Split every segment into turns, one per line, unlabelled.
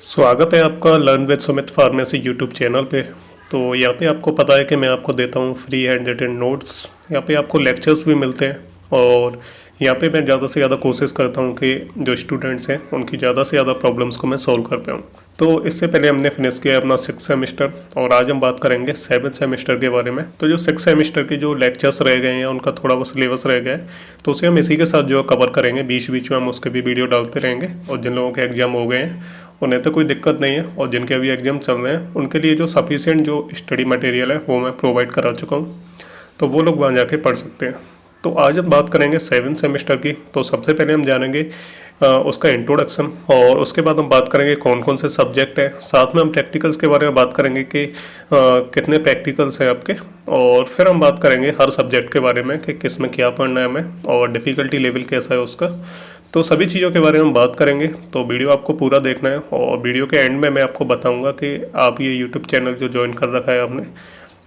स्वागत है आपका learn with Sumit pharmacy YouTube channel पे। तो यहाँ पे आपको पता है कि मैं आपको देता हूँ फ्री हैंड रिटन नोट्स। यहाँ पे आपको लेक्चर्स भी मिलते हैं और यहाँ पे मैं ज़्यादा से ज़्यादा कोशिश करता हूँ कि जो स्टूडेंट्स हैं उनकी ज़्यादा से ज़्यादा प्रॉब्लम्स को मैं सॉल्व कर पाऊँ। तो इससे पहले हमने फिनिश किया अपना 6th सेमेस्टर और आज हम बात करेंगे 7th सेमेस्टर के बारे में। तो जो 6th सेमेस्टर के जो लेक्चर्स रह गए हैं उनका थोड़ा बहुत सिलेबस रह गया है, तो उसे हम इसी के साथ जो कवर करेंगे। बीच बीच में हम उसके भी वीडियो डालते रहेंगे और जिन लोगों के एग्जाम हो गए हैं उन्हें तो कोई दिक्कत नहीं है, और जिनके अभी एग्जाम चल रहे हैं उनके लिए जो सफिशिएंट जो स्टडी मटेरियल है वो मैं प्रोवाइड करा चुका हूँ, तो वो लोग वहाँ जाके पढ़ सकते हैं। तो आज हम बात करेंगे 7th सेमेस्टर की। तो सबसे पहले हम जानेंगे उसका इंट्रोडक्शन, और उसके बाद हम बात करेंगे कौन कौन से सब्जेक्ट हैं। साथ में हम प्रैक्टिकल्स के बारे में बात करेंगे कि कितने प्रैक्टिकल्स हैं आपके, और फिर हम बात करेंगे हर सब्जेक्ट के बारे में कि किस में क्या पढ़ना है हमें और डिफ़िकल्टी लेवल कैसा है उसका। तो सभी चीज़ों के बारे में हम बात करेंगे, तो वीडियो आपको पूरा देखना है। और वीडियो के एंड में मैं आपको बताऊंगा कि आप ये यूट्यूब चैनल जो ज्वाइन कर रखा है आपने,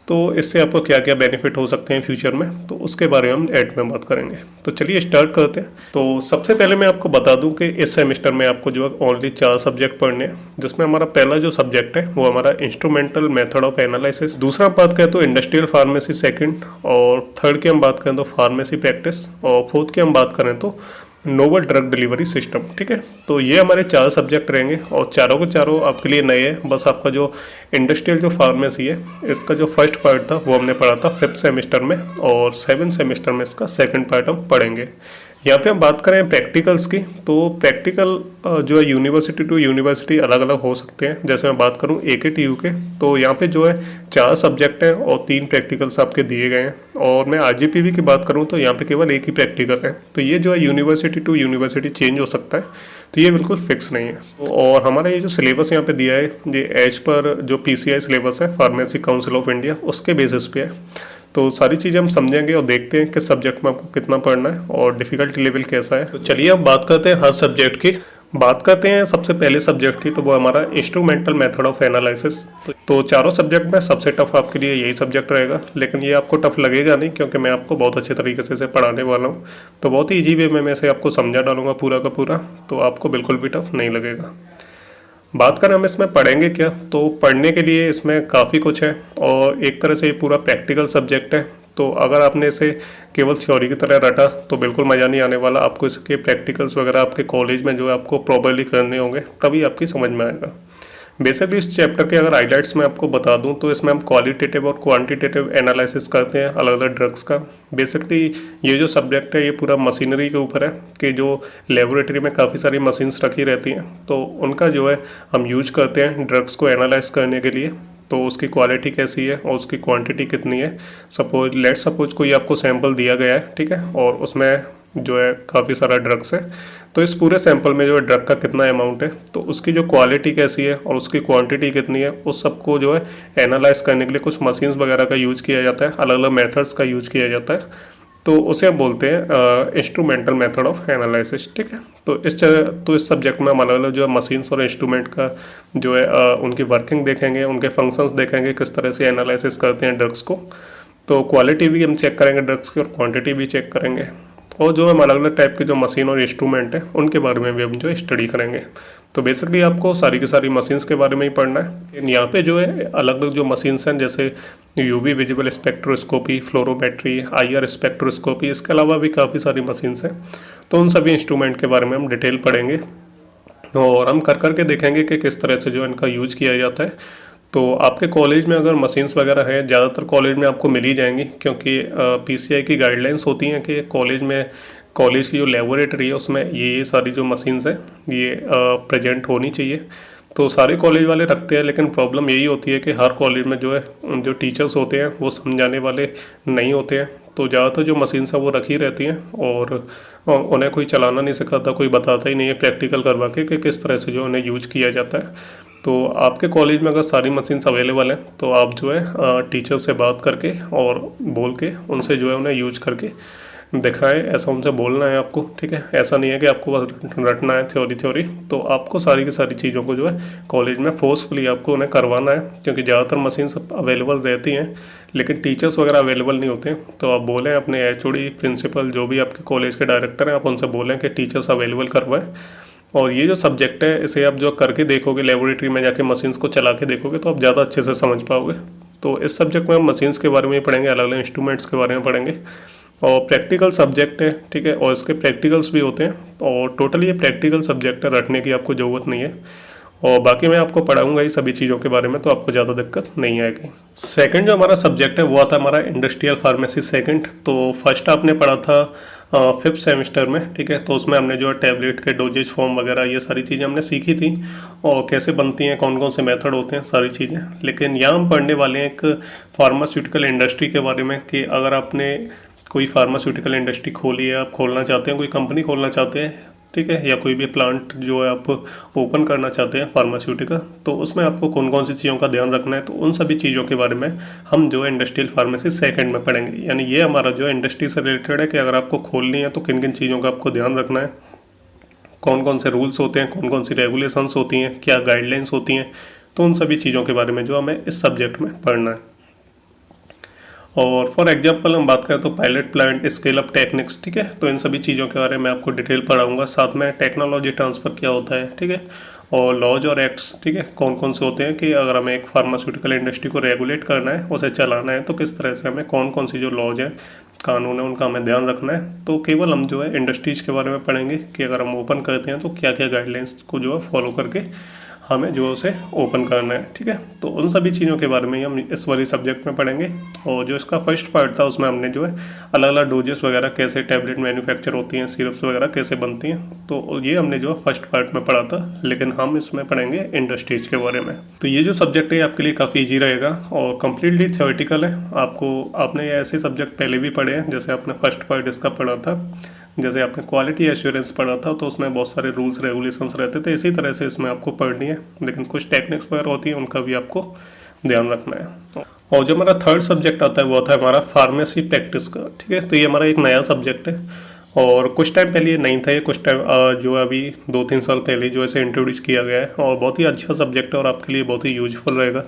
तो इससे आपको क्या क्या बेनिफिट हो सकते हैं फ्यूचर में, तो उसके बारे में हम एड में बात करेंगे। तो चलिए स्टार्ट करते हैं। तो सबसे पहले मैं आपको बता दूं कि इस सेमेस्टर में आपको जो है ओनली 4 सब्जेक्ट पढ़ने हैं, जिसमें हमारा पहला जो सब्जेक्ट है वो हमारा इंस्ट्रूमेंटल मेथड ऑफ एनालिसिस। दूसरा बात करें तो इंडस्ट्रियल फार्मेसी सेकंड, और थर्ड की हम बात करें तो फार्मेसी प्रैक्टिस, और फोर्थ की हम बात करें तो नोवल ड्रग डिलीवरी सिस्टम। ठीक है, तो ये हमारे 4 सब्जेक्ट रहेंगे और चारों के चारों आपके लिए नए हैं। बस आपका जो इंडस्ट्रियल जो फार्मेसी है इसका जो फर्स्ट पार्ट था वो हमने पढ़ा था 5th सेमेस्टर में, और 7th सेमेस्टर में इसका सेकंड पार्ट हम पढ़ेंगे। यहाँ पे हम बात करें प्रैक्टिकल्स की, तो प्रैक्टिकल जो है यूनिवर्सिटी टू यूनिवर्सिटी अलग अलग हो सकते हैं। जैसे मैं बात करूँ AKTU के, तो यहाँ पे जो है 4 सब्जेक्ट हैं और 3 प्रैक्टिकल्स आपके दिए गए हैं। और मैं RGPV की बात करूँ तो यहाँ पे केवल एक ही प्रैक्टिकल है। तो ये जो है यूनिवर्सिटी टू यूनिवर्सिटी चेंज हो सकता है, तो ये बिल्कुल फिक्स नहीं है। और हमारा ये जो सिलेबस यहाँ पे दिया है ये एज पर जो PCI सिलेबस है फार्मेसी काउंसिल ऑफ इंडिया, उसके बेसिस पे है। तो सारी चीज़ें हम समझेंगे और देखते हैं किस सब्जेक्ट में आपको कितना पढ़ना है और डिफ़िकल्टी लेवल कैसा है। तो चलिए अब बात करते हैं हर सब्जेक्ट की। बात करते हैं सबसे पहले सब्जेक्ट की, तो वो हमारा इंस्ट्रूमेंटल मेथड ऑफ एनालिसिस। तो चारों सब्जेक्ट में सबसे टफ आपके लिए यही सब्जेक्ट रहेगा, लेकिन ये आपको टफ लगेगा नहीं, क्योंकि मैं आपको बहुत अच्छे तरीके से इसे पढ़ाने वाला हूँ। तो बहुत ही ईजी वे में मैं इसे आपको समझा डालूंगा पूरा का पूरा, तो आपको बिल्कुल भी टफ नहीं लगेगा। बात करें हम इसमें पढ़ेंगे क्या, तो पढ़ने के लिए इसमें काफ़ी कुछ है और एक तरह से ये पूरा प्रैक्टिकल सब्जेक्ट है। तो अगर आपने इसे केवल थ्योरी की तरह रटा तो बिल्कुल मज़ा नहीं आने वाला। आपको इसके प्रैक्टिकल्स वगैरह आपके कॉलेज में जो है आपको प्रॉपरली करने होंगे, तभी आपकी समझ में आएगा। बेसिकली इस चैप्टर के अगर हाइलाइट्स मैं आपको बता दूं तो इसमें हम क्वालिटेटिव और क्वांटिटेटिव एनालिसिस करते हैं अलग अलग ड्रग्स का। बेसिकली ये जो सब्जेक्ट है ये पूरा मशीनरी के ऊपर है कि जो लेबोरेटरी में काफ़ी सारी मशीन्स रखी रहती हैं, तो उनका जो है हम यूज करते हैं ड्रग्स को एनालाइज करने के लिए। तो उसकी क्वालिटी कैसी है और उसकी क्वांटिटी कितनी है। सपोज कोई आपको सैंपल दिया गया है, ठीक है, और उसमें जो है काफ़ी सारा ड्रग्स है, तो इस पूरे सैंपल में जो है ड्रग का कितना अमाउंट है, तो उसकी जो क्वालिटी कैसी है और उसकी क्वांटिटी कितनी है, उस सबको जो है एनालाइज करने के लिए कुछ मशीन्स वगैरह का यूज किया जाता है, अलग अलग मेथड्स का यूज किया जाता है। तो उसे हम बोलते हैं इंस्ट्रूमेंटल मेथड ऑफ एनालिसिस। ठीक है, तो इस सब्जेक्ट में हम अलग अलग जो है मशीन्स और इंस्ट्रूमेंट का जो है उनकी वर्किंग देखेंगे, उनके फंक्शंस देखेंगे, किस तरह से एनालिसिस करते हैं ड्रग्स को। तो क्वालिटी भी हम चेक करेंगे ड्रग्स की और क्वांटिटी भी चेक करेंगे, और जो हम अलग अलग टाइप के जो मशीन और इंस्ट्रूमेंट है उनके बारे में भी हम जो स्टडी करेंगे। तो बेसिकली आपको सारी की सारी मशीन्स के बारे में ही पढ़ना है। यहाँ पे जो है अलग अलग जो मशीन्स हैं, जैसे UV visible spectroscopy, fluorometry, IR spectroscopy, इसके अलावा भी काफ़ी सारी मशीन्स हैं। तो उन सभी इंस्ट्रूमेंट के बारे में हम डिटेल पढ़ेंगे और हम कर के देखेंगे कि किस तरह से जो इनका यूज किया जाता है। तो आपके कॉलेज में अगर मशीन्स वगैरह हैं, ज़्यादातर कॉलेज में आपको मिल ही जाएंगी, क्योंकि PCI की गाइडलाइंस होती हैं कि कॉलेज की जो लेबोरेटरी है उसमें ये सारी जो मशीन्स हैं ये प्रेजेंट होनी चाहिए। तो सारे कॉलेज वाले रखते हैं, लेकिन प्रॉब्लम यही होती है कि हर कॉलेज में जो है जो टीचर्स होते हैं वो समझाने वाले नहीं होते हैं। तो ज़्यादातर जो मशीन्स हैं वो रखी रहती हैं और उन्हें कोई चलाना नहीं सिखाता, कोई बताता ही नहीं है प्रैक्टिकल करवा के कि किस तरह से जो उन्हें यूज किया जाता है। तो आपके कॉलेज में अगर सारी मशीन्स अवेलेबल हैं तो आप जो है टीचर से बात करके और बोल के उनसे जो है उन्हें यूज करके दिखाएं, ऐसा उनसे बोलना है आपको। ठीक है, ऐसा नहीं है कि आपको बस रटना है थ्योरी। तो आपको सारी की सारी चीज़ों को जो है कॉलेज में फोर्सफुली आपको उन्हें करवाना है, क्योंकि ज़्यादातर मशीन्स अवेलेबल रहती हैं लेकिन टीचर्स वगैरह अवेलेबल नहीं होते हैं। तो आप बोलें अपने HOD, प्रिंसिपल, जो भी आपके कॉलेज के डायरेक्टर हैं, आप उनसे बोलें कि टीचर्स अवेलेबल करवाएं और ये जो सब्जेक्ट है इसे आप जो करके देखोगे, लेबोरेटरी में जाके मशीन्स को चला के देखोगे तो आप ज़्यादा अच्छे से समझ पाओगे। तो इस सब्जेक्ट में हम मशीन्स के बारे में पढ़ेंगे, अलग अलग इंस्ट्रूमेंट्स के बारे में पढ़ेंगे, और प्रैक्टिकल सब्जेक्ट है, ठीक है, और इसके प्रैक्टिकल्स भी होते हैं, और टोटली ये प्रैक्टिकल सब्जेक्ट है, रटने की आपको ज़रूरत नहीं है। और बाकी मैं आपको पढ़ाऊंगा ही सभी चीज़ों के बारे में, तो आपको ज़्यादा दिक्कत नहीं आएगी। सेकंड जो हमारा सब्जेक्ट है वो आता है हमारा इंडस्ट्रियल फार्मेसी सेकंड। तो फर्स्ट आपने पढ़ा था फिफ्थ सेमेस्टर में, ठीक है, तो उसमें हमने जो है टैबलेट के डोजेज फॉर्म वगैरह ये सारी चीज़ें हमने सीखी थी, और कैसे बनती हैं, कौन कौन से मेथड होते हैं, सारी चीज़ें। लेकिन यहाँ हम पढ़ने वाले हैं एक फार्मास्यूटिकल इंडस्ट्री के बारे में, कि अगर आपने कोई फार्मास्यूटिकल इंडस्ट्री खोली है, आप खोलना चाहते हैं, कोई कंपनी खोलना चाहते हैं, ठीक है, या कोई भी प्लांट जो है आप ओपन करना चाहते हैं फार्मास्यूटिकल, तो उसमें आपको कौन कौन सी चीज़ों का ध्यान रखना है, तो उन सभी चीज़ों के बारे में हम जो है इंडस्ट्रियल फार्मेसी सेकंड में पढ़ेंगे। यानी ये हमारा जो है इंडस्ट्री से रिलेटेड है, कि अगर आपको खोलनी है तो किन किन चीज़ों का आपको ध्यान रखना है, कौन कौन से रूल्स होते हैं, कौन कौन सी रेगुलेशंस होती हैं, क्या गाइडलाइंस होती हैं, तो उन सभी चीज़ों के बारे में जो हमें इस सब्जेक्ट में पढ़ना है। और फॉर एग्जांपल हम बात करें तो pilot plant, scale up techniques, ठीक है, तो इन सभी चीज़ों के बारे में आपको डिटेल पढ़ाऊंगा। साथ में टेक्नोलॉजी ट्रांसफ़र क्या होता है, ठीक है, और लॉज और एक्ट्स, ठीक है, कौन कौन से होते हैं, कि अगर हमें एक फार्मास्यूटिकल इंडस्ट्री को रेगुलेट करना है, उसे चलाना है, तो किस तरह से हमें कौन कौन सी जो लॉज हैं, कानून है, उनका हमें ध्यान रखना है। तो केवल हम जो है इंडस्ट्रीज़ के बारे में पढ़ेंगे, कि अगर हम ओपन करते हैं तो क्या क्या गाइडलाइंस को जो है फॉलो करके हमें जो उसे ओपन करना है, ठीक है। तो उन सभी चीज़ों के बारे में हम इस वाली सब्जेक्ट में पढ़ेंगे। और जो इसका फर्स्ट पार्ट था उसमें हमने जो है अलग अलग डोजेस वगैरह, कैसे टैबलेट मैन्युफैक्चर होती हैं, सिरप्स वगैरह कैसे बनती हैं, तो ये हमने जो फर्स्ट पार्ट में पढ़ा था। लेकिन हम इसमें पढ़ेंगे इंडस्ट्रीज के बारे में। तो ये जो सब्जेक्ट है आपके लिए काफ़ी ईजी रहेगा और कम्प्लीटली थियोरेटिकल है। आपने ऐसे सब्जेक्ट पहले भी पढ़े हैं, जैसे आपने फर्स्ट पार्ट इसका पढ़ा था, जैसे आपने क्वालिटी एश्योरेंस पढ़ा था, तो उसमें बहुत सारे रूल्स रेगुलेशंस रहते थे। इसी तरह से इसमें आपको पढ़नी है, लेकिन कुछ टेक्निक्स वगैरह होती हैं, उनका भी आपको ध्यान रखना है। और जो हमारा थर्ड सब्जेक्ट आता है वो आता है हमारा फार्मेसी प्रैक्टिस का, ठीक है। तो ये हमारा एक नया सब्जेक्ट है और कुछ टाइम पहले ये नहीं था, ये कुछ टाइम जो अभी 2-3 साल पहले जो ऐसे इंट्रोड्यूस किया गया है, और बहुत ही अच्छा सब्जेक्ट है और आपके लिए बहुत ही यूजफुल रहेगा।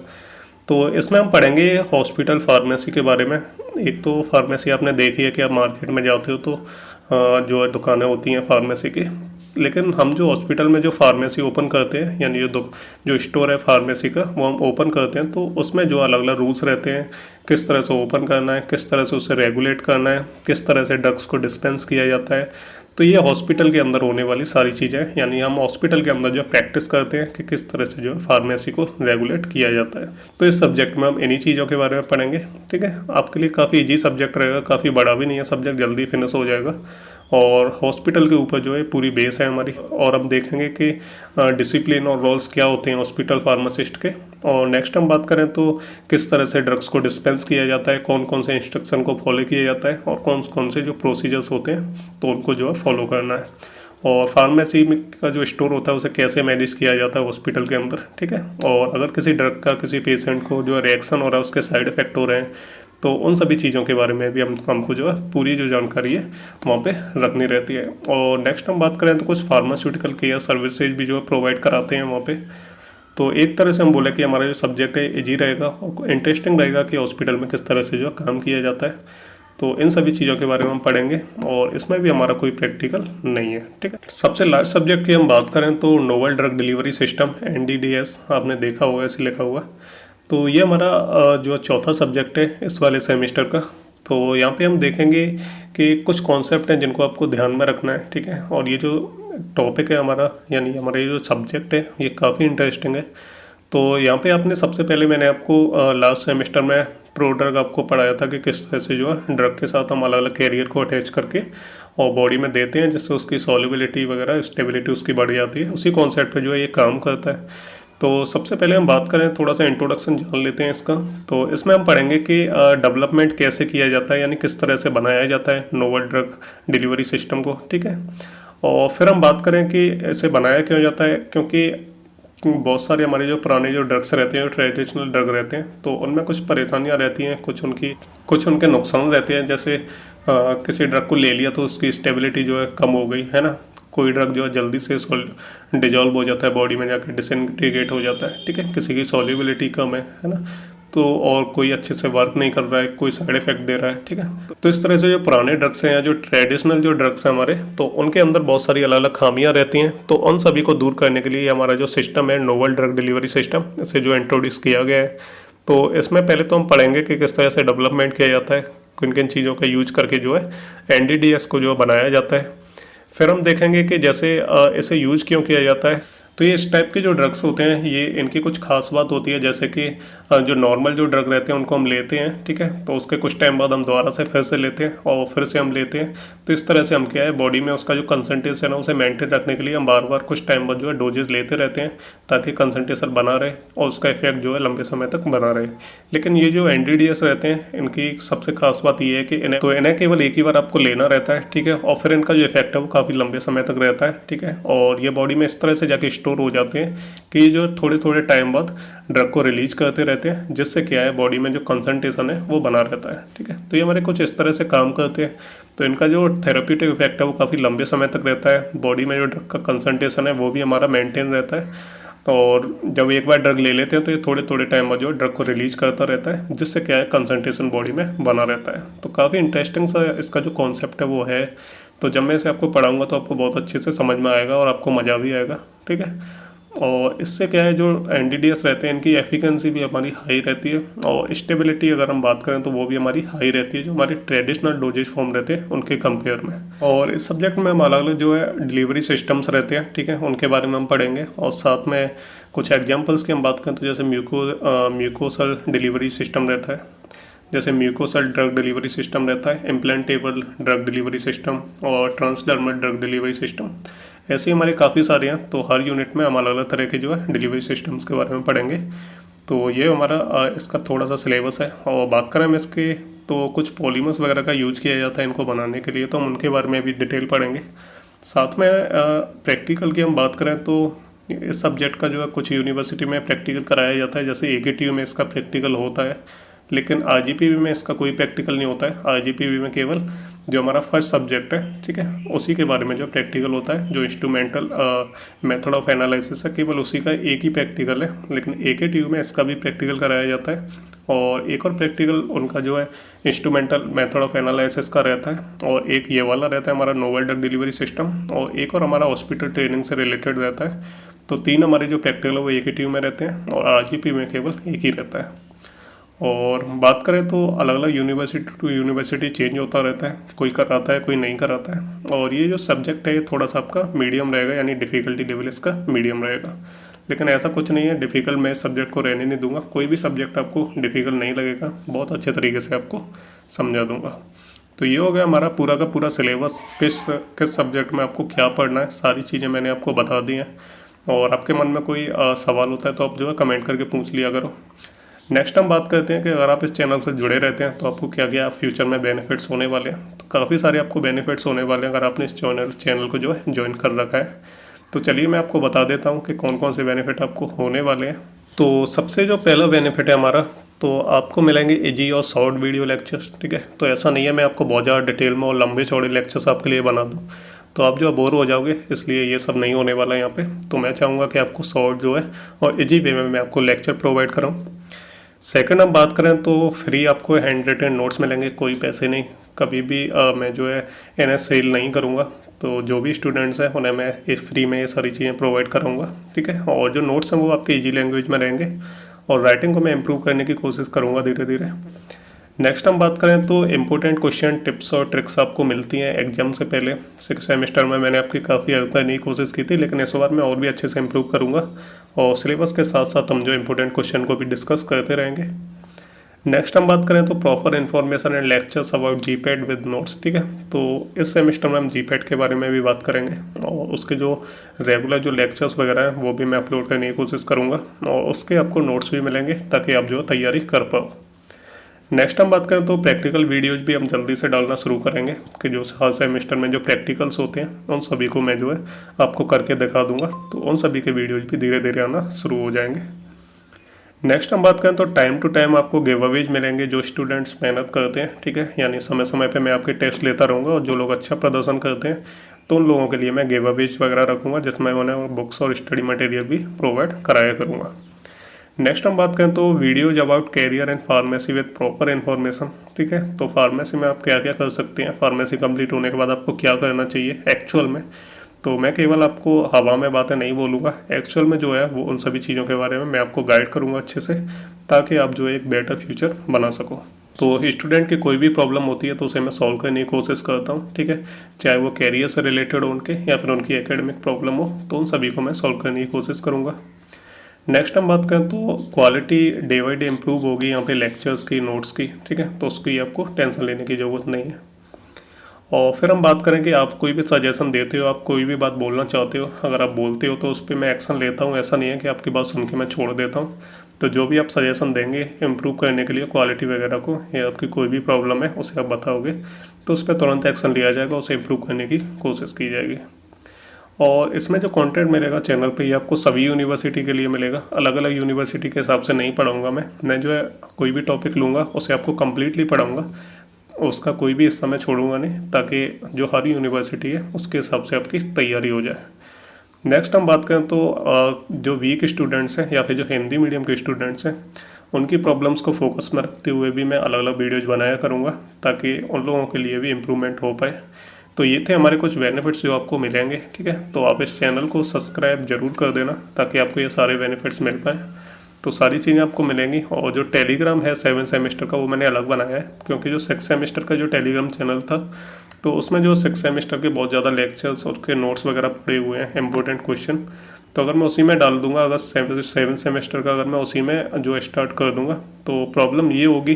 तो इसमें हम पढ़ेंगे हॉस्पिटल फार्मेसी के बारे में। एक तो फार्मेसी आपने देखी है कि आप मार्केट में जाते हो तो जो है दुकानें होती हैं फार्मेसी की, लेकिन हम जो हॉस्पिटल में जो फार्मेसी ओपन करते हैं, यानी जो स्टोर है फार्मेसी का, वो हम ओपन करते हैं, तो उसमें जो अलग अलग रूल्स रहते हैं, किस तरह से ओपन करना है, किस तरह से उसे रेगुलेट करना है, किस तरह से ड्रग्स को डिस्पेंस किया जाता है, तो ये हॉस्पिटल के अंदर होने वाली सारी चीज़ें हैं। यानी हम हॉस्पिटल के अंदर जो प्रैक्टिस करते हैं कि किस तरह से जो फार्मेसी को रेगुलेट किया जाता है। तो इस सब्जेक्ट में हम इन्हीं चीज़ों के बारे में पढ़ेंगे, ठीक है। आपके लिए काफ़ी इजी सब्जेक्ट रहेगा, काफ़ी बड़ा भी नहीं है सब्जेक्ट, जल्दी फिनिश हो जाएगा। और हॉस्पिटल के ऊपर जो है पूरी बेस है हमारी, और हम देखेंगे कि डिसिप्लिन और रोल्स क्या होते हैं हॉस्पिटल फार्मासिस्ट के। और नेक्स्ट हम बात करें तो किस तरह से ड्रग्स को डिस्पेंस किया जाता है, कौन कौन से इंस्ट्रक्शन को फॉलो किया जाता है, और कौन कौन से जो प्रोसीजर्स होते हैं तो उनको जो है फॉलो करना है। और फार्मेसी का जो स्टोर होता है उसे कैसे मैनेज किया जाता है हॉस्पिटल के अंदर, ठीक है। और अगर किसी ड्रग का किसी पेशेंट को जो रिएक्शन हो रहा है, उसके साइड इफेक्ट हो रहे हैं, तो उन सभी चीज़ों के बारे में भी हमको जो है पूरी जो जानकारी है वहाँ पे रखनी रहती है। और नेक्स्ट हम बात करें तो कुछ फार्मास्यूटिकल केयर सर्विसेज भी जो है प्रोवाइड कराते हैं वहाँ पे। तो एक तरह से हम बोले कि हमारा जो सब्जेक्ट है इजी रहेगा और इंटरेस्टिंग रहेगा कि हॉस्पिटल में किस तरह से जो काम किया जाता है। तो इन सभी चीज़ों के बारे में हम पढ़ेंगे और इसमें भी हमारा कोई प्रैक्टिकल नहीं है, ठीक है। सबसे लास्ट सब्जेक्ट की हम बात करें तो novel drug delivery system, NDDS, आपने देखा होगा ऐसे लिखा हुआ। तो ये हमारा जो चौथा सब्जेक्ट है इस वाले सेमेस्टर का। तो यहाँ पे हम देखेंगे कि कुछ कॉन्सेप्ट हैं जिनको आपको ध्यान में रखना है, ठीक है। और ये जो टॉपिक है हमारा, यानी हमारा ये जो सब्जेक्ट है, ये काफ़ी इंटरेस्टिंग है। तो यहाँ पे आपने सबसे पहले मैंने आपको लास्ट सेमेस्टर में प्रो ड्रग आपको पढ़ाया था कि किस तरह से जो है ड्रग के साथ हम अलग अलग कैरियर को अटैच करके और बॉडी में देते हैं, जिससे उसकी सॉल्युबिलिटी वगैरह स्टेबिलिटी उसकी बढ़ जाती है। उसी कॉन्सेप्ट पे जो है ये काम करता है। तो सबसे पहले हम बात करें, थोड़ा सा इंट्रोडक्शन जान लेते हैं इसका। तो इसमें हम पढ़ेंगे कि डेवलपमेंट कैसे किया जाता है, यानी किस तरह से बनाया जाता है नोवल ड्रग डिलीवरी सिस्टम को, ठीक है। और फिर हम बात करें कि ऐसे बनाया क्यों जाता है, क्योंकि बहुत सारे हमारे जो पुराने जो ड्रग्स रहते हैं, ट्रेडिशनल ड्रग रहते हैं, तो उनमें कुछ परेशानियां रहती हैं, कुछ उनके नुकसान रहते हैं। जैसे किसी ड्रग को ले लिया तो उसकी स्टेबिलिटी जो है कम हो गई, है ना। कोई ड्रग जो है जल्दी से डिजॉल्व हो जाता है बॉडी में जाकर, डिसइंटीग्रेट हो जाता है, ठीक है। किसी की सॉल्युबिलिटी कम है ना। तो और कोई अच्छे से वर्क नहीं कर रहा है, कोई साइड इफेक्ट दे रहा है, ठीक है। तो इस तरह से जो पुराने ड्रग्स हैं या जो ट्रेडिशनल जो ड्रग्स हैं हमारे, तो उनके अंदर बहुत सारी अलग अलग खामियां रहती हैं। तो उन सभी को दूर करने के लिए हमारा जो सिस्टम है नोवल ड्रग डिलीवरी सिस्टम, इसे जो इंट्रोड्यूस किया गया है, तो इसमें पहले तो हम पढ़ेंगे कि किस तरह से डेवलपमेंट किया जाता है, किन किन चीज़ों का यूज करके जो है एनडीडीएस को जो बनाया जाता है। फिर हम देखेंगे कि जैसे इसे यूज क्यों किया जाता है। तो ये इस टाइप के जो ड्रग्स होते हैं, ये इनकी कुछ खास बात होती है, जैसे कि जो नॉर्मल जो ड्रग रहते हैं उनको हम लेते हैं, ठीक है, तो उसके कुछ टाइम बाद हम दोबारा से फिर से लेते हैं और फिर से हम लेते हैं। तो इस तरह से हम क्या है बॉडी में उसका जो कंसंट्रेशन है उसे मेंटेन रखने के लिए हम बार बार कुछ टाइम बाद जो है डोजेज लेते रहते हैं, ताकि कंसंट्रेशन बना रहे और उसका इफेक्ट जो है लंबे समय तक बना रहे। लेकिन ये जो एनडीडीएस रहते हैं, इनकी सबसे खास बात ये है कि इन्हें केवल एक ही बार आपको लेना रहता है, ठीक है, और फिर इनका जो इफेक्ट है वो काफ़ी लंबे समय तक रहता है, ठीक है, और ये बॉडी में इस तरह से जाके स्टोर हो जाते हैं कि जो थोड़े थोड़े टाइम बाद ड्रग को रिलीज करते रहते हैं, जिससे क्या है बॉडी में जो कंसंट्रेशन है वो बना रहता है, ठीक है। तो ये हमारे कुछ इस तरह से काम करते हैं। तो इनका जो थेरेप्यूटिक इफेक्ट है वो काफ़ी लंबे समय तक रहता है, बॉडी में जो ड्रग का कंसंट्रेशन है वो भी हमारा मेंटेन रहता है। और जब एक बार ड्रग ले लेते हैं तो ये थोड़े थोड़े टाइम बाद जो ड्रग को रिलीज करता रहता है, जिससे क्या है कंसंट्रेशन बॉडी में बना रहता है। तो काफ़ी इंटरेस्टिंग सा इसका जो कॉन्सेप्ट है वो है। तो जब मैं इसे आपको पढ़ाऊँगा तो आपको बहुत अच्छे से समझ में आएगा और आपको मज़ा भी आएगा, ठीक है। और इससे क्या है जो एनडीडीएस रहते हैं इनकी एफिकेंसी भी हमारी हाई रहती है, और स्टेबिलिटी अगर हम बात करें तो वो भी हमारी हाई रहती है जो हमारे ट्रेडिशनल डोजेज फॉर्म रहते हैं उनके कंपेयर में। और इस सब्जेक्ट में हम अलग अलग जो है डिलीवरी सिस्टम्स रहते हैं, ठीक है, उनके बारे में हम पढ़ेंगे। और साथ में कुछ एग्जाम्पल्स की हम बात करें तो जैसे म्यूकोसल डिलीवरी सिस्टम रहता है, जैसे म्यूकोसल ड्रग डिलीवरी सिस्टम रहता है, इम्प्लांटेबल ड्रग डिलीवरी सिस्टम और ट्रांसडर्मल ड्रग डिलीवरी सिस्टम। ऐसे हमारे काफ़ी सारे हैं। तो हर यूनिट में हम अलग अलग तरह के जो है डिलीवरी सिस्टम्स के बारे में पढ़ेंगे। तो ये हमारा इसका थोड़ा सा सिलेबस है। और बात करें हम इसके, तो कुछ पॉलीमर्स वगैरह का यूज किया जाता है इनको बनाने के लिए, तो हम उनके बारे में भी डिटेल पढ़ेंगे। साथ में प्रैक्टिकल की हम बात करें तो इस सब्जेक्ट का जो है कुछ यूनिवर्सिटी में प्रैक्टिकल कराया जाता है, जैसे एकेटीयू में इसका प्रैक्टिकल होता है, लेकिन आरजीपीवी में इसका कोई प्रैक्टिकल नहीं होता है। आरजीपीवी में केवल जो हमारा फर्स्ट सब्जेक्ट है, ठीक है, उसी के बारे में जो प्रैक्टिकल होता है, जो इंस्ट्रूमेंटल मेथड ऑफ एनालिसिस है, केवल उसी का एक ही प्रैक्टिकल है। लेकिन एकेटीयू में इसका भी प्रैक्टिकल कराया जाता है, और एक और प्रैक्टिकल उनका जो है इंस्ट्रूमेंटल मेथड ऑफ एनालिसिस का रहता है, और एक ये वाला रहता है हमारा नोवल ड्रग डिलीवरी सिस्टम, और एक और हमारा हॉस्पिटल ट्रेनिंग से रिलेटेड रहता है। तो तीन हमारे जो प्रैक्टिकल है वो एकेटीयू में रहते हैं, और आरजीपी में केवल एक ही रहता है। और बात करें तो अलग अलग यूनिवर्सिटी टू यूनिवर्सिटी चेंज होता रहता है, कोई कराता है कोई नहीं कराता है। और ये जो सब्जेक्ट है ये थोड़ा सा आपका मीडियम रहेगा, यानी डिफ़िकल्टी लेवल इसका मीडियम रहेगा। लेकिन ऐसा कुछ नहीं है डिफ़िकल्ट, मैं सब्जेक्ट को रहने नहीं दूंगा। कोई भी सब्जेक्ट आपको डिफ़िकल्ट नहीं लगेगा, बहुत अच्छे तरीके से आपको समझा दूंगा। तो ये हो गया हमारा पूरा का पूरा सिलेबस, किस सब्जेक्ट में आपको क्या पढ़ना है, सारी चीज़ें मैंने आपको बता दी हैं। और आपके मन में कोई सवाल होता है तो आप जो है कमेंट करके पूछ लिया करो। नेक्स्ट हम बात करते हैं कि अगर आप इस चैनल से जुड़े रहते हैं तो आपको क्या क्या फ्यूचर में बेनिफिट्स होने वाले हैं। तो काफ़ी सारे आपको बेनिफिट्स होने वाले हैं अगर आपने इस चैनल को जो है ज्वाइन कर रखा है। तो चलिए मैं आपको बता देता हूँ कि कौन कौन से बेनिफिट आपको होने वाले हैं। तो सबसे जो पहला बेनिफिट है हमारा, तो आपको मिलेंगे इजी और शॉर्ट वीडियो लेक्चर्स, ठीक है। तो ऐसा नहीं है मैं आपको बहुत ज़्यादा डिटेल में और लंबे चौड़े लेक्चर्स आपके लिए बना दूँ, तो आप जो है बोर हो जाओगे, इसलिए ये सब नहीं होने वाला है यहाँ पे। तो मैं चाहूँगा कि आपको शॉर्ट जो है और इजी वे में मैं आपको लेक्चर प्रोवाइड कराऊँ। सेकंड हम बात करें तो फ्री आपको हैंड रिटन नोट्स मिलेंगे, कोई पैसे नहीं। कभी भी मैं जो है इन्हें सेल नहीं करूँगा, तो जो भी स्टूडेंट्स हैं उन्हें मैं फ्री में ये सारी चीज़ें प्रोवाइड कराऊँगा, ठीक है। और जो नोट्स हैं वो आपके इजी लैंग्वेज में रहेंगे, और राइटिंग को मैं इम्प्रूव करने की कोशिश करूँगा धीरे धीरे। नेक्स्ट हम बात करें तो इम्पोर्टेंट क्वेश्चन, टिप्स और ट्रिक्स आपको मिलती हैं एग्जाम से पहले। 6 सेमेस्टर में मैंने आपकी काफ़ी हेल्प करने की कोशिश की थी, लेकिन इस बार मैं और भी अच्छे से इम्प्रूव करूँगा, और सिलेबस के साथ साथ हम जो इम्पोर्टेंट क्वेश्चन को भी डिस्कस करते रहेंगे। नेक्स्ट हम बात करें तो proper information and lectures about GPAT with notes, ठीक है। तो इस सेमेस्टर में हम जीपैट के बारे में भी बात करेंगे, और उसके जो रेगुलर जो लेक्चर्स वगैरह हैं वो भी मैं अपलोड करने की कोशिश करूँगा, और उसके आपको नोट्स भी मिलेंगे ताकि आप जो तैयारी कर पाओ। नेक्स्ट हम बात करें तो प्रैक्टिकल वीडियोज भी हम जल्दी से डालना शुरू करेंगे, कि जो हर सेमेस्टर में जो प्रैक्टिकल्स होते हैं उन सभी को मैं जो है आपको करके दिखा दूंगा, तो उन सभी के वीडियोज भी धीरे धीरे आना शुरू हो जाएंगे। नेक्स्ट हम बात करें तो टाइम टू टाइम आपको गिव अवेज मिलेंगे जो स्टूडेंट्स मेहनत करते हैं, ठीक है। यानी समय समय पे मैं आपके टेस्ट लेता रहूँगा, और जो लोग अच्छा प्रदर्शन करते हैं तो उन लोगों के लिए मैं गिव अवेज वगैरह रखूँगा, जिसमें उन्हें बुक्स और स्टडी मटेरियल भी प्रोवाइड कराया करूँगा। नेक्स्ट हम बात करें तो videos about career and pharmacy with proper information. ठीक है, तो फार्मेसी में आप क्या क्या कर सकते हैं, फार्मेसी कंप्लीट होने के बाद आपको क्या करना चाहिए एक्चुअल में। तो मैं केवल आपको हवा में बातें नहीं बोलूँगा, एक्चुअल में जो है वो उन सभी चीज़ों के बारे में मैं आपको गाइड करूँगा अच्छे से, ताकि आप जो है एक बेटर फ्यूचर बना सको। तो स्टूडेंट की कोई भी प्रॉब्लम होती है तो उसे मैं सॉल्व करने की कोशिश करता हूँ। ठीक है, चाहे वो कैरियर से रिलेटेड हो उनके, या फिर उनकी एकेडमिक प्रॉब्लम हो, तो उन सभी को मैं सॉल्व करने की कोशिश करूँगा। नेक्स्ट हम बात करें तो quality day by day improve होगी यहाँ पे लेक्चर्स की, नोट्स की। ठीक है, तो उसकी आपको टेंशन लेने की ज़रूरत नहीं है। और फिर हम बात करें कि आप कोई भी सजेशन देते हो, आप कोई भी बात बोलना चाहते हो, अगर आप बोलते हो तो उस पर मैं एक्शन लेता हूँ। ऐसा नहीं है कि आपकी बात सुन के मैं छोड़ देता हूँ। तो जो भी आप सजेशन देंगे इम्प्रूव करने के लिए क्वालिटी वगैरह को, या आपकी कोई भी प्रॉब्लम है उसे आप बताओगे, तो उस पर तुरंत एक्शन लिया जाएगा, उसे इम्प्रूव करने की कोशिश की जाएगी। और इसमें जो कंटेंट मिलेगा चैनल पे, ये आपको सभी यूनिवर्सिटी के लिए मिलेगा, अलग अलग यूनिवर्सिटी के हिसाब से नहीं पढ़ाऊँगा मैं जो है कोई भी टॉपिक लूँगा उसे आपको कम्प्लीटली पढ़ाऊँगा, उसका कोई भी हिस्सा मैं छोड़ूंगा नहीं, ताकि जो हर यूनिवर्सिटी है उसके हिसाब से आपकी तैयारी हो जाए। नेक्स्ट हम बात करें तो जो वीक स्टूडेंट्स हैं या फिर जो हिंदी मीडियम के स्टूडेंट्स हैं, उनकी प्रॉब्लम्स को फोकस में रखते हुए भी मैं अलग अलग वीडियोज़ बनाया करूँगा, ताकि उन लोगों के लिए भी इम्प्रूवमेंट हो पाए। तो ये थे हमारे कुछ बेनिफिट्स जो आपको मिलेंगे। ठीक है, तो आप इस चैनल को सब्सक्राइब जरूर कर देना, ताकि आपको ये सारे बेनिफिट्स मिल पाएँ। तो सारी चीज़ें आपको मिलेंगी। और जो टेलीग्राम है 7 सेमेस्टर का, वो मैंने अलग बनाया है, क्योंकि जो 6 सेमेस्टर का जो टेलीग्राम चैनल था, तो उसमें जो 6 सेमेस्टर के बहुत ज़्यादा लेक्चर्स और के नोट्स वगैरह पड़े हुए हैं, इंपॉर्टेंट क्वेश्चन, तो अगर मैं उसी में डाल दूंगा, अगर 7 सेमेस्टर का अगर मैं उसी में जो स्टार्ट कर दूंगा, तो प्रॉब्लम ये होगी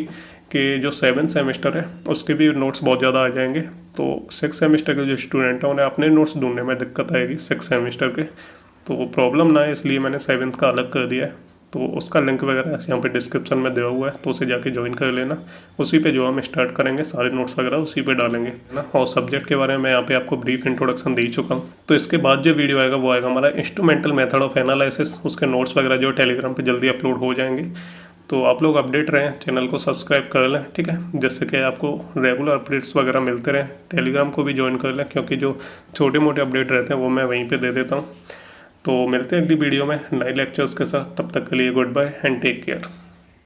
कि जो 7 सेमेस्टर है उसके भी नोट्स बहुत ज़्यादा आ जाएंगे। तो 6 सेमेस्टर के जो स्टूडेंट हैं उन्हें अपने नोट्स ढूंढने में दिक्कत आएगी 6 सेमेस्टर के, तो प्रॉब्लम ना है, इसलिए मैंने 7th का अलग कर दिया है। तो उसका लिंक वगैरह यहाँ पे डिस्क्रिप्शन में दिया हुआ है, तो उसे जाके ज्वाइन कर लेना। उसी पे जो हम स्टार्ट करेंगे, सारे नोट्स वगैरह उसी पे डालेंगे ना। और सब्जेक्ट के बारे में मैं यहाँ पे आपको ब्रीफ इंट्रोडक्शन दे ही चुका हूँ। तो इसके बाद जो वीडियो आएगा वो आएगा हमारा इंस्ट्रूमेंटल मेथड ऑफ एनालिसिस, उसके नोट्स वगैरह जो टेलीग्राम पर जल्दी अपलोड हो जाएंगे। तो आप लोग अपडेट रहें, चैनल को सब्सक्राइब कर लें। ठीक है, जिससे कि आपको रेगुलर अपडेट्स वगैरह मिलते रहें। टेलीग्राम को भी ज्वाइन कर लें, क्योंकि जो छोटे मोटे अपडेट रहते हैं वो मैं वहीं पे दे देता हूँ। तो मिलते हैं अगली वीडियो में नए लेक्चर्स के साथ, तब तक के लिए goodbye and take care.